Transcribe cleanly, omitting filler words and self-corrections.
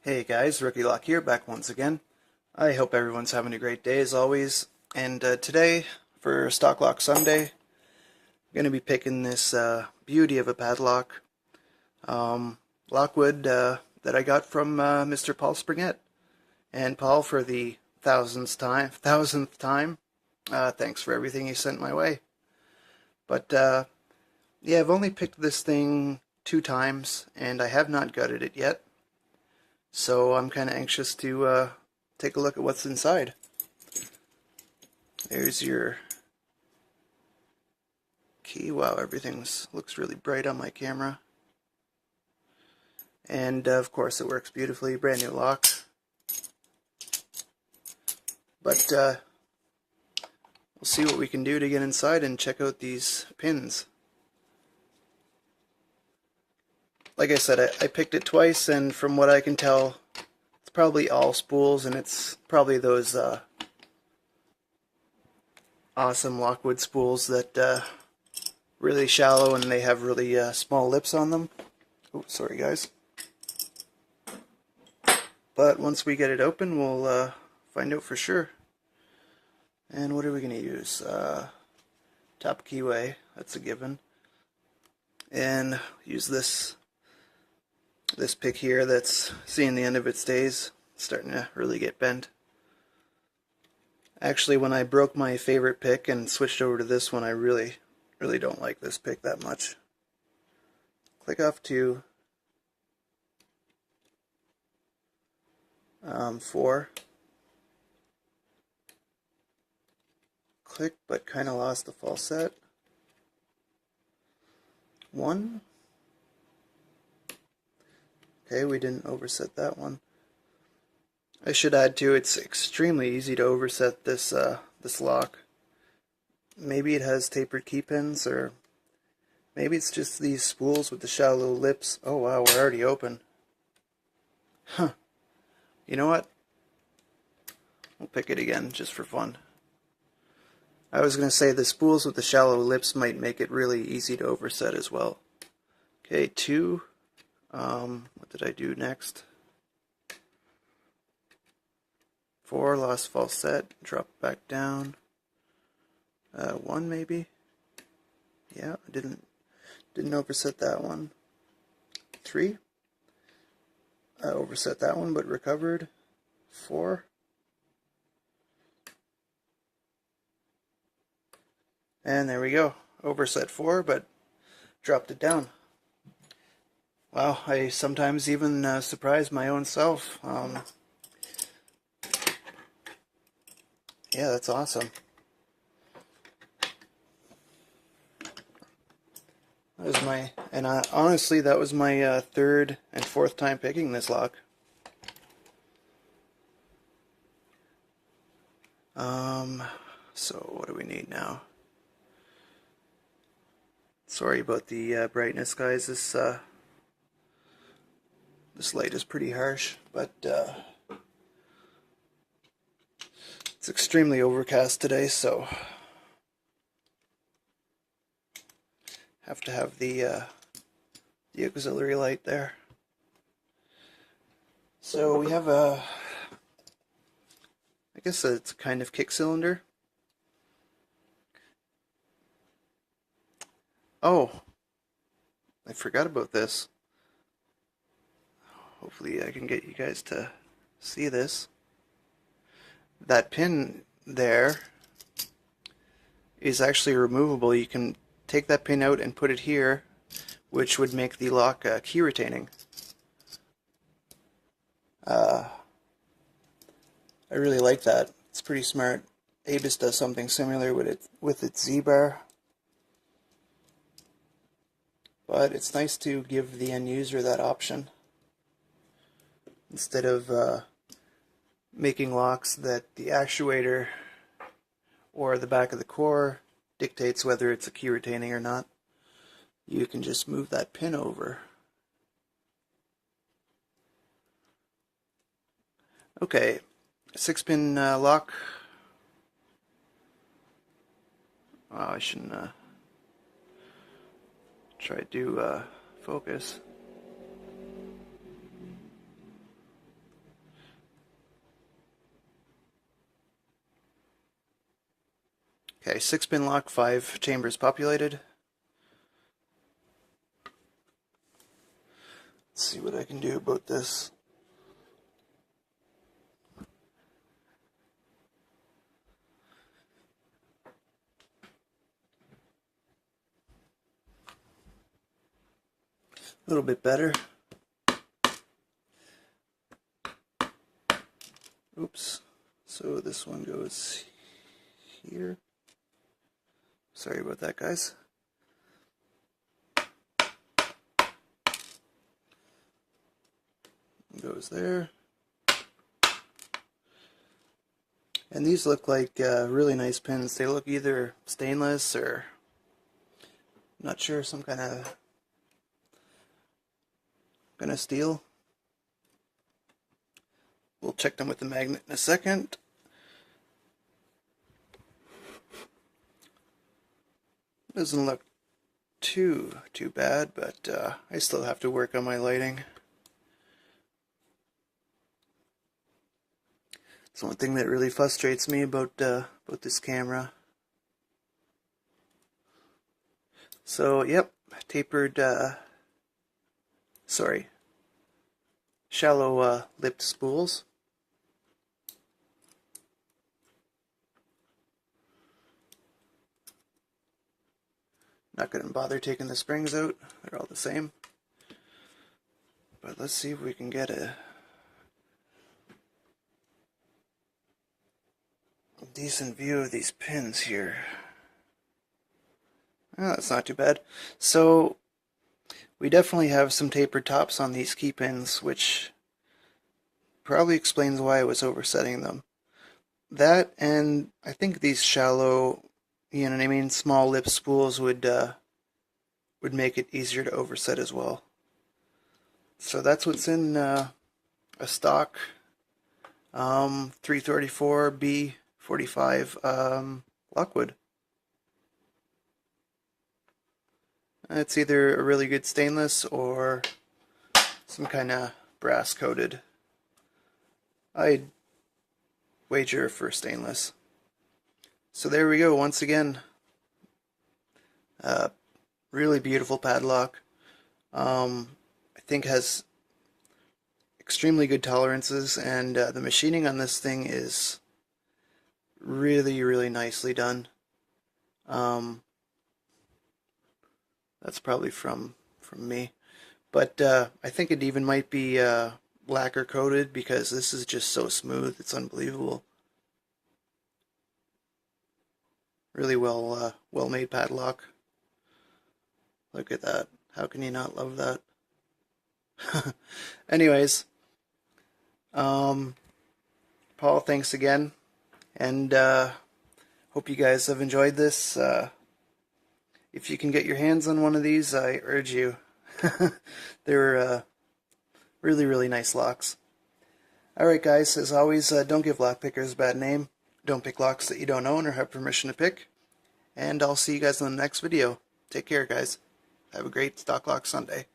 Hey guys, Rookie Lock here, back once again. I hope everyone's having a great day as always. And today, for Stock Lock Sunday, I'm going to be picking this beauty of a padlock, Lockwood, that I got from Mr. Paul Springett. And Paul, for the thousandth time, thanks for everything you sent my way. But yeah, I've only picked this thing 2 times, and I have not gutted it yet. So I'm kind of anxious to take a look at what's inside. There's your key. Wow, everything looks really bright on my camera. And of course it works beautifully, brand new lock. But we'll see what we can do to get inside and check out these pins. Like I said, I picked it twice, and from what I can tell, it's probably all spools, and it's probably those awesome Lockwood spools that really shallow and they have really small lips on them. Oh, sorry guys. But once we get it open, we'll find out for sure. And what are we going to use? Top keyway, that's a given. And use this pick here that's seeing the end of its days. It's starting to really get bent. Actually, when I broke my favorite pick and switched over to this one, I really don't like this pick that much. Click off to 4. Click, but kind of lost the falset. 1. Okay, we didn't overset that one. I should add too, it's extremely easy to overset this this lock. Maybe it has tapered key pins, or maybe it's just these spools with the shallow lips. Oh wow, we're already open. Huh. You know what? We'll pick it again just for fun. I was going to say the spools with the shallow lips might make it really easy to overset as well. Okay, 2. What did I do next? 4, lost falset, drop back down. 1 maybe? Yeah, I didn't overset that one. 3. I overset that one but recovered. 4. And there we go. Overset 4 but dropped it down. Wow, I sometimes even surprise my own self. Yeah, that's awesome. That was my, and honestly, that was my third and fourth time picking this lock. So what do we need now? Sorry about the brightness, guys. This light is pretty harsh, but it's extremely overcast today, so have to have the auxiliary light there. So we have a, I guess it's a kind of kick cylinder. Oh, I forgot about this. Hopefully I can get you guys to see this. That pin there is actually removable. You can take that pin out and put it here, which would make the lock key retaining. I really like that. It's pretty smart. Abus does something similar with its Z-bar. But it's nice to give the end user that option, instead of making locks that the actuator or the back of the core dictates whether it's a key retaining or not. You can just move that pin over. Okay, 6-pin lock. Oh, I shouldn't try to focus. Okay, 6-pin lock, 5 chambers populated. Let's see what I can do about this. A little bit better. Oops. So this one goes here. Sorry about that, guys. Goes there. And these look like really nice pins. They look either stainless or, I'm not sure, some kind of steel. We'll check them with the magnet in a second. Doesn't look too bad, but I still have to work on my lighting. It's one thing that really frustrates me about this camera. So, yep, tapered, shallow lipped spools. Not going to bother taking the springs out, they're all the same. But let's see if we can get a decent view of these pins here. Oh, that's not too bad. So we definitely have some tapered tops on these key pins, which probably explains why I was oversetting them. That, and I think these shallow, you know what I mean, small lip spools would make it easier to overset as well. So that's what's in a stock 334B45 Lockwood. It's either a really good stainless or some kind of brass coated. I'd wager for stainless. So there we go, once again. Really beautiful padlock. I think has extremely good tolerances, and the machining on this thing is really nicely done. That's probably from me, but I think it even might be lacquer coated, because this is just so smooth. It's unbelievable. Really well made padlock. Look at that. How can you not love that? Anyways, Paul, thanks again, and hope you guys have enjoyed this. If you can get your hands on one of these, I urge you. They're really nice locks. Alright guys, as always, don't give lock pickers a bad name. Don't pick locks that you don't own or have permission to pick. And I'll see you guys in the next video. Take care, guys. Have a great Stock Lock Sunday.